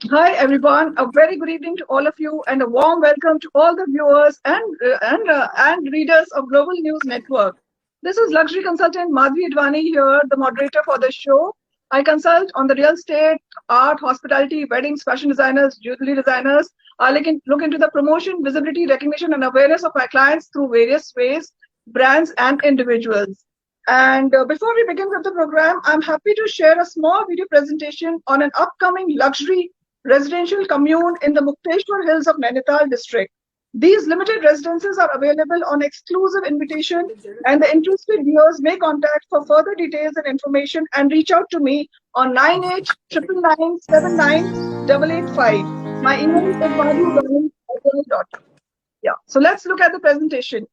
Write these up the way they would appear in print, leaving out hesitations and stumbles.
Hi everyone, a very good evening to all of you, and a warm welcome to all the viewers and readers of Global News Network. This is luxury consultant Madhvi Advani here, the moderator for the show. I consult on the real estate, art, hospitality, weddings, fashion designers, jewelry designers. I look into the promotion, visibility, recognition, and awareness of my clients through various ways, brands, and individuals. And before we begin with the program, I'm happy to share a small video presentation on an upcoming luxury residential commune in the Mukteshwar Hills of Nainital district. These limited residences are available on exclusive invitation, and the interested viewers may contact for further details and information and reach out to me on 9899799885. My email is madhu@gmail.com. Yeah, so let's look at the presentation.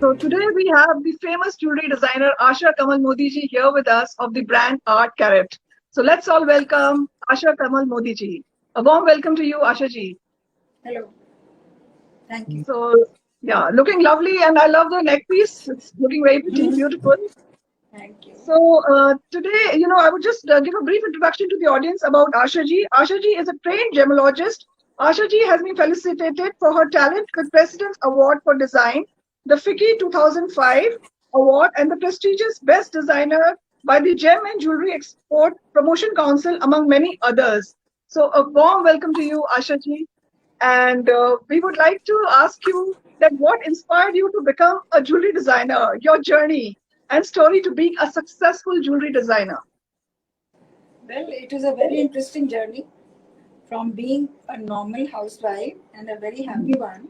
So today we have the famous jewelry designer Asha Kamal Modi ji here with us of the brand Art Carrot. So let's all welcome Asha Kamal Modi ji. A warm welcome to you, Asha ji. Hello, thank you. So yeah, looking lovely, and I love the neck piece. It's looking very pretty, beautiful. Thank you. So today, I would just give a brief introduction to the audience about Asha ji. Asha ji is a trained gemologist. Asha ji has been felicitated for her talent with President's Award for Design, the FICCI 2005 Award, and the prestigious Best Designer by the Gem and Jewelry Export Promotion Council, among many others. So a warm welcome to you, Asha ji. And we would like to ask you that what inspired you to become a jewelry designer, your journey and story to being a successful jewelry designer. Well, it is a very interesting journey from being a normal housewife and a very happy one.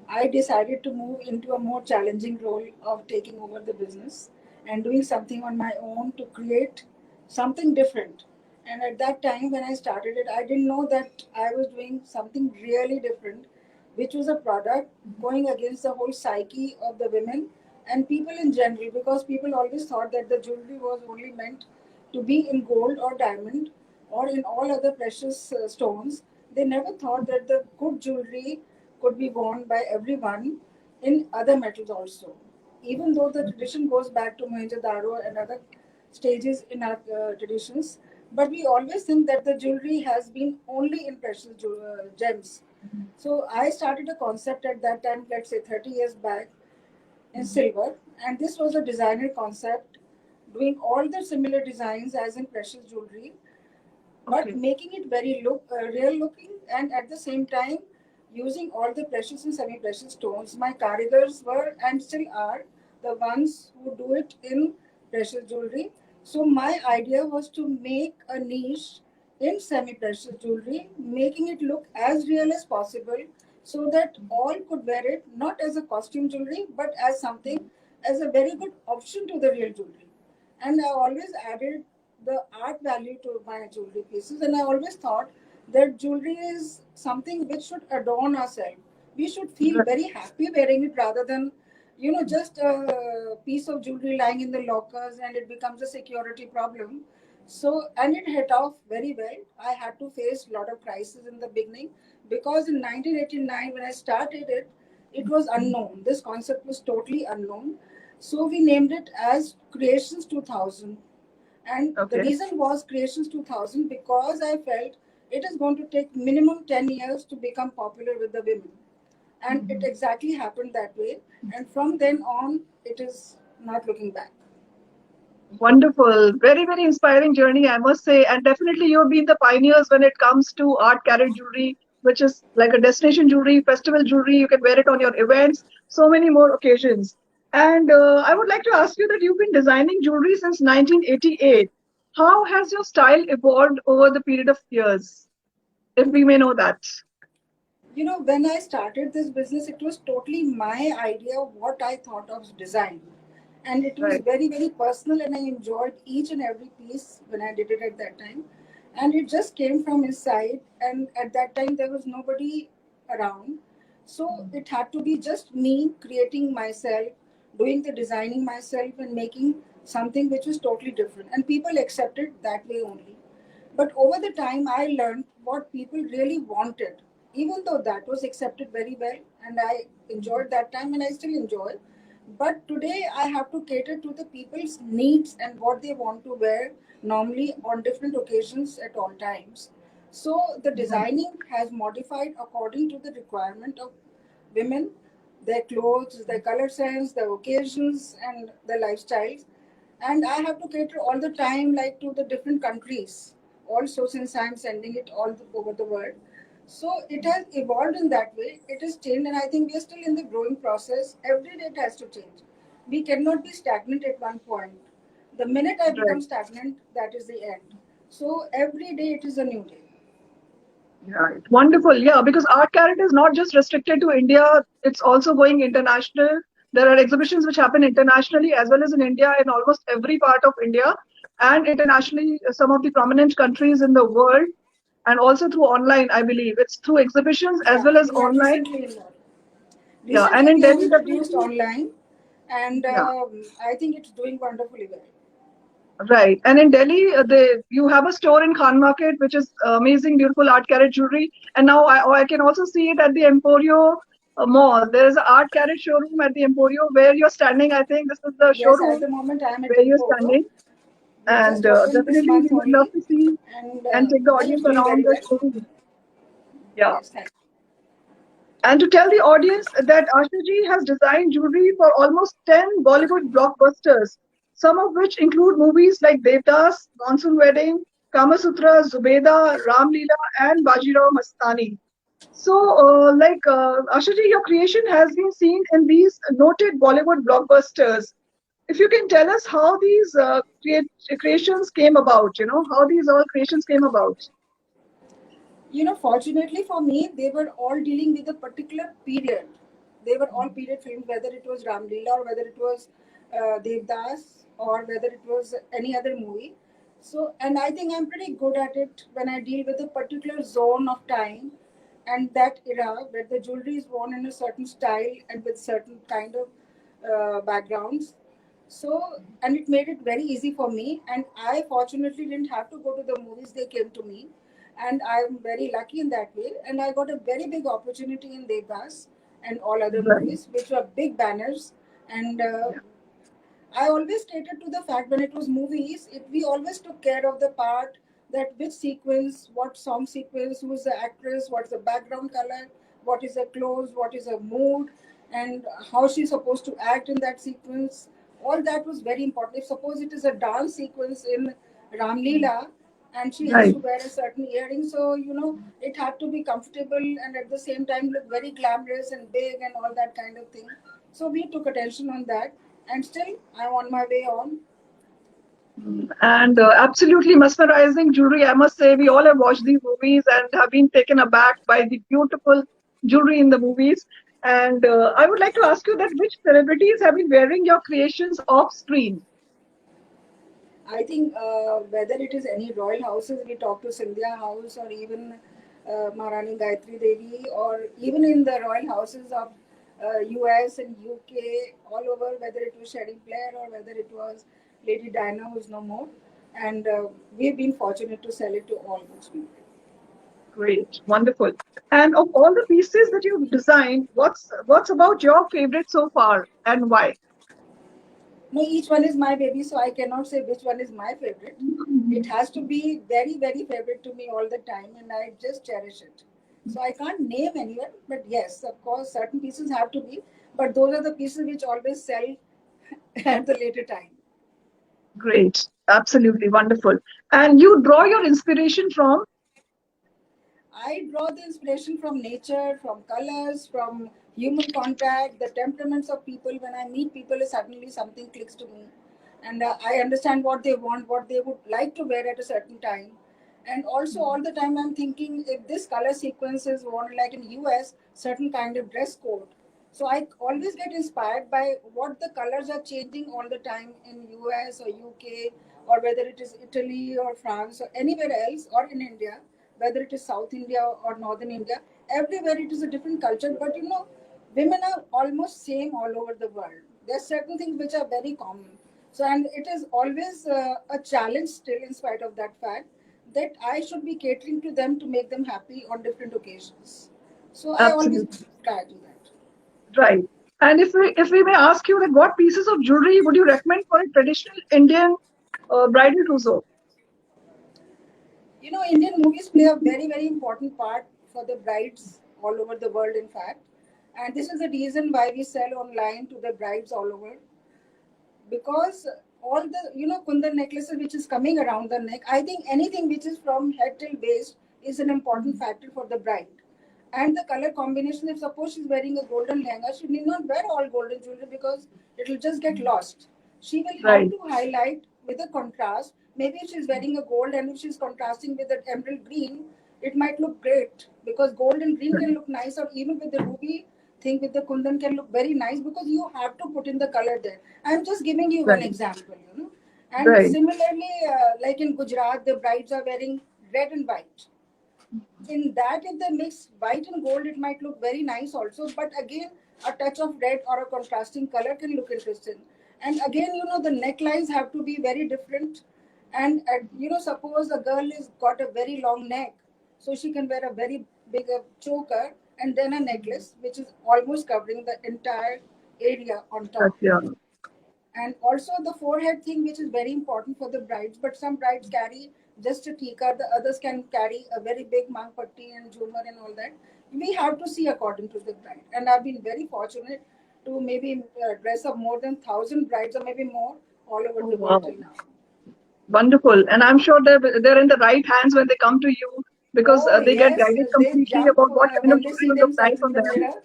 I decided to move into a more challenging role of taking over the business and doing something on my own to create something different. And at that time, when I started it, I didn't know that I was doing something really different, which was a product going against the whole psyche of the women and people in general, because people always thought that the jewelry was only meant to be in gold or diamond or in all other precious stones. They never thought that the good jewelry could be worn by everyone in other metals also. Even though the tradition goes back to Mohenjo-daro and other stages in our traditions, but we always think that the jewelry has been only in precious gems. So I started a concept at that time, let's say 30 years back, in silver, and this was a designer concept, doing all the similar designs as in precious jewelry, but Okay. making it very real looking, and at the same time using all the precious and semi-precious stones. My karigars were and still are the ones who do it in precious jewelry. So my idea was to make a niche in semi-precious jewelry, making it look as real as possible so that all could wear it not as a costume jewelry but as something as a very good option to the real jewelry. And I always added the art value to my jewelry pieces, and I always thought that jewelry is something which should adorn ourselves. We should feel Right. very happy wearing it rather than, just a piece of jewelry lying in the lockers and it becomes a security problem. So, and it hit off very well. I had to face a lot of crisis in the beginning because in 1989, when I started it, it was unknown. This concept was totally unknown. So we named it as Creations 2000. And the Okay. reason was Creations 2000 because I felt it is going to take minimum 10 years to become popular with the women. And it exactly happened that way. And from then on, it is not looking back. Wonderful. Very, very inspiring journey, I must say. And definitely you've been the pioneers when it comes to art carried jewelry, which is like a destination jewelry, festival jewelry. You can wear it on your events, so many more occasions. And I would like to ask you that you've been designing jewelry since 1988. How has your style evolved over the period of years, if we may know that? When I started this business, it was totally my idea of what I thought of design. And it was Right. very, very personal, and I enjoyed each and every piece when I did it at that time. And it just came from inside, and at that time, there was nobody around. So it had to be just me creating myself, doing the designing myself, and making something which was totally different. And people accepted that way only. But over the time, I learned what people really wanted, even though that was accepted very well, and I enjoyed that time, and I still enjoy. But today, I have to cater to the people's needs and what they want to wear normally on different occasions at all times. So the designing has modified according to the requirement of women, their clothes, their color sense, their occasions, and their lifestyles. And I have to cater all the time, like to the different countries. Also, since I'm sending it over the world, so it has evolved in that way. It has changed, and I think we are still in the growing process. Every day it has to change. We cannot be stagnant at one point. The minute I Right. become stagnant, that is the end. So every day it is a new day. Right. Wonderful. Yeah, because art carrot is not just restricted to India, it's also going international. There are exhibitions which happen internationally as well as in India, in almost every part of India, and internationally, some of the prominent countries in the world, and also through online, I believe. It's through exhibitions as Yeah, well as yeah. online. Yeah, and Recently in we have Delhi, introduced definitely. online, and Yeah. I think it's doing wonderfully well. Right. And in Delhi, you have a store in Khan Market, which is amazing, beautiful art carrot jewelry. And now I can also see it at the Emporio Mall. There is an art carrot showroom at the Emporio where you're standing. I think this is the Yes, at showroom the moment I am at where you're Emporio. standing. We And just opened this definitely, month we would love only, to see and and take the well, it's audience doing around very the well. showroom. Yeah. Yes, thank you. And to tell the audience that Ashaji has designed jewelry for almost 10 Bollywood blockbusters, some of which include movies like Devdas, Monsoon Wedding, Kama Sutra, Zubeda, Ram Leela, and Bajirao Mastani. So, Ashaji, your creation has been seen in these noted Bollywood blockbusters. If you can tell us how these creations came about, how these all creations came about. Fortunately for me, they were all dealing with a particular period. They were all period films, whether it was Ram Leela or whether it was Devdas or whether it was any other movie. So, and I think I'm pretty good at it when I deal with a particular zone of time and that era where the jewelry is worn in a certain style and with certain kind of backgrounds. So, and it made it very easy for me. And I fortunately didn't have to go to the movies, they came to me. And I'm very lucky in that way. And I got a very big opportunity in Devdas and all other Right. movies, which were big banners. And Yeah. I always catered to the fact when it was movies, we always took care of the part that which sequence, what song sequence, who's the actress, what's the background color, what is her clothes, what is her mood, and how she's supposed to act in that sequence. All that was very important. If suppose it is a dance sequence in Ram Leela, and she has Right. to wear a certain earring. So, it had to be comfortable and at the same time look very glamorous and big and all that kind of thing. So we took attention on that, and still I'm on my way on. And absolutely mesmerizing jewelry. I must say, we all have watched these movies and have been taken aback by the beautiful jewelry in the movies. And I would like to ask you that which celebrities have been wearing your creations off screen? I think whether it is any royal houses, we talk to Sindhya House, or even Maharani Gayatri Devi, or even in the royal houses of US and UK, all over, whether it was Sheri Blair or whether it was Lady Diana, who's no more. And we've been fortunate to sell it to all those people. Great, wonderful. And of all the pieces that you've designed, what's about your favorite so far and why? No, each one is my baby, so I cannot say which one is my favorite. It has to be very, very favorite to me all the time, and I just cherish it. So I can't name anyone, but yes, of course, certain pieces have to be. But those are the pieces which always sell at the later time. Great, absolutely wonderful. And you draw your inspiration from? I draw the inspiration from nature, from colors, from human contact, the temperaments of people. When I meet people, suddenly something clicks to me, and I understand what they want, what they would like to wear at a certain time. And also, all the time, I'm thinking if this color sequence is worn like in US, certain kind of dress code. So I always get inspired by what the colors are changing all the time in US or UK, or whether it is Italy or France or anywhere else, or in India, whether it is South India or Northern India, everywhere it is a different culture. But women are almost same all over the world. There are certain things which are very common. So, and it is always a challenge still, in spite of that fact, that I should be catering to them to make them happy on different occasions. So, I always Absolutely. try to do that. Right. And if we may ask you that what pieces of jewelry would you recommend for a traditional Indian bridal trousseau? Indian movies play a very, very important part for the brides all over the world, in fact. And this is the reason why we sell online to the brides all over, because all the kundan necklaces which is coming around the neck, I think anything which is from head till base is an important factor for the bride. And the color combination, if suppose she's wearing a golden lehenga, she need not wear all golden jewelry because it will just get lost. She will have Right. to highlight with a contrast. Maybe if she's wearing a gold and if she's contrasting with an emerald green, it might look great, because gold and green can look nice, or even with the ruby thing with the kundan can look very nice, because you have to put in the color there. I'm just giving you one Right. example. And Right. similarly, like in Gujarat, the brides are wearing red and white. In that, if they mix white and gold, it might look very nice also. But again, a touch of red or a contrasting color can look interesting. And again, the necklines have to be very different. And suppose a girl is got a very long neck, so she can wear a very big choker and then a necklace which is almost covering the entire area on top. Yeah. And also the forehead thing, which is very important for the brides, but some brides carry just a tika, the others can carry a very big mangpatti and jhumar and all that. We have to see according to the bride, and I've been very fortunate to maybe dress up more than 1,000 brides or maybe more all over Oh, the wow. world till now. Wonderful. And I'm sure they're in the right hands when they come to you, because Oh they get yes, guided they completely jump about what kind of when they jewelry see will look nice themselves in on the them. mirror.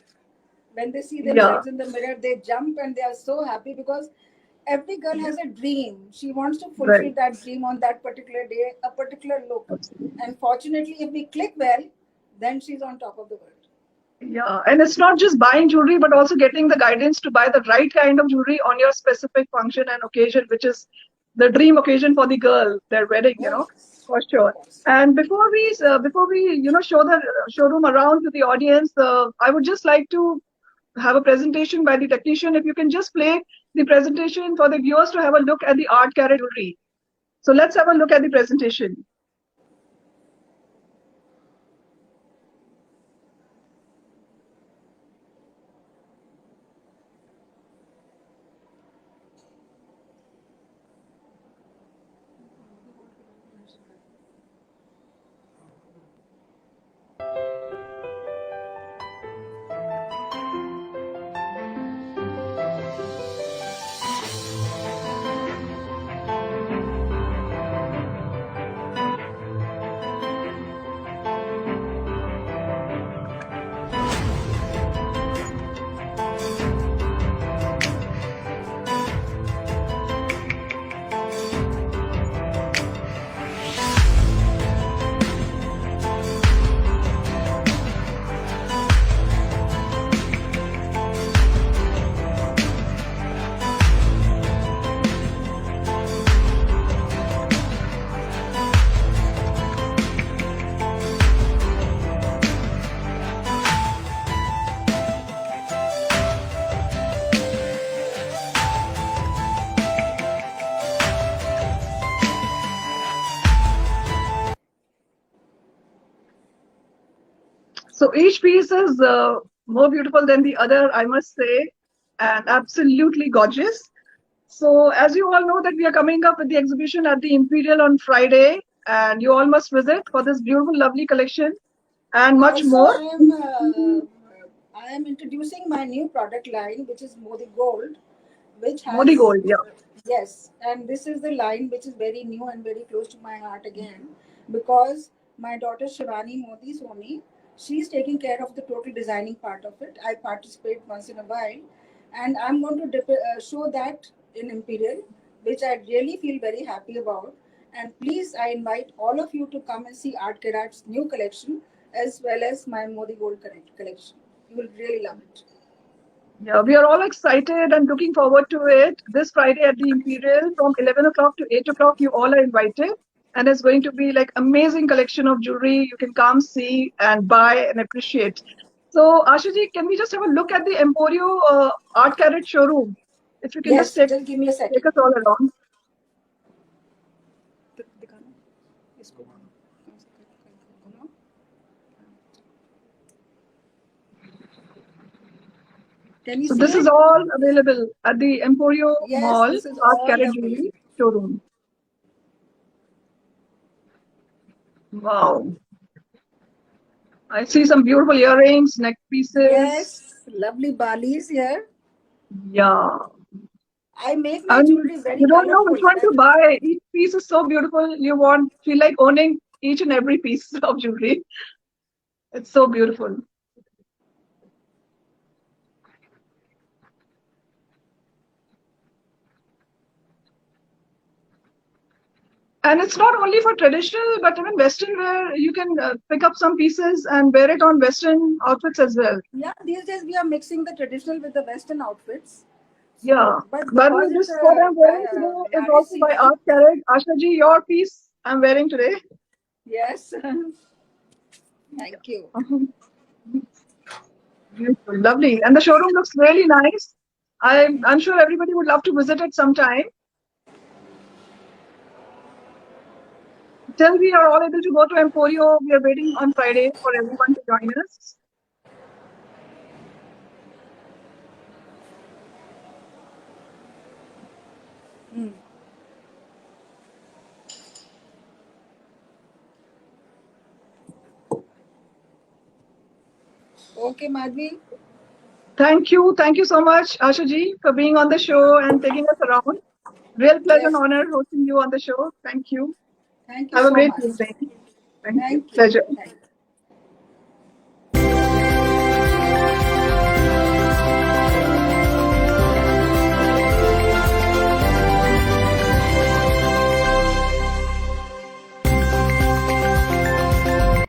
When they see Yeah. themselves in the mirror, they jump and they are so happy, because every girl has a dream. She wants to fulfill Right. that dream on that particular day, a particular look. Absolutely. And fortunately, if we click well, then she's on top of the world. Yeah, and it's not just buying jewelry, but also getting the guidance to buy the right kind of jewelry on your specific function and occasion, which is the dream occasion for the girl, their wedding, Oh yes, for of sure. course. And before we show the showroom around to the audience, I would just like to have a presentation by the technician. If you can just play the presentation for the viewers to have a look at the art carat jewelry. So let's have a look at the presentation. So each piece is more beautiful than the other, I must say, and absolutely gorgeous. So as you all know that we are coming up with the exhibition at the Imperial on Friday, and you all must visit for this beautiful, lovely collection and much Also, more. I am introducing my new product line, which is Modi Gold, which Modi has Gold, yeah. yes, and this is the line which is very new and very close to my heart again, because my daughter Shivani Modi Soni, she's taking care of the total designing part of it. I participate once in a while, and I'm going to show that in Imperial, which I really feel very happy about. And please, I invite all of you to come and see Art Karat's new collection as well as my Modi Gold collection. You will really love it. Yeah, we are all excited and looking forward to it. This Friday at the Imperial from 11 o'clock to 8 o'clock, you all are invited. And it's going to be like amazing collection of jewelry. You can come, see, and buy and appreciate. So, Ashaji, can we just have a look at the Emporio Art Carat showroom? If you can just Yes, just give me a second. take us all around. Can you So see this it? is all available at the Emporio Yes, Mall this is Art all Carat available. Jewelry showroom. Wow. I see some beautiful earrings, neck pieces. Yes, lovely Balis here. Yeah. I make I my mean, jewelry very you don't know colorful. which one to buy. Each piece is so beautiful. You feel like owning each and every piece of jewelry. It's so beautiful. And it's not only for traditional, but even Western wear. You can pick up some pieces and wear it on Western outfits as well. Yeah, these days we are mixing the traditional with the Western outfits. Yeah. So, but By the way, because it's this what I'm wearing a today is marriage also by season, Art Carat. Ashaji, your piece I'm wearing today. yes. Thank you. Beautiful, lovely. And the showroom looks really nice. I'm sure everybody would love to visit it sometime. Till we are all able to go to Emporio, we are waiting on Friday for everyone to join us. Okay, Madhvi. Thank you. Thank you so much, Ashaji, for being on the show and taking us around. Real pleasure and Yes. honor hosting you on the show. Thank you. Thank you Have a so great much. evening. Thank you. Thank you. Pleasure. Thank you.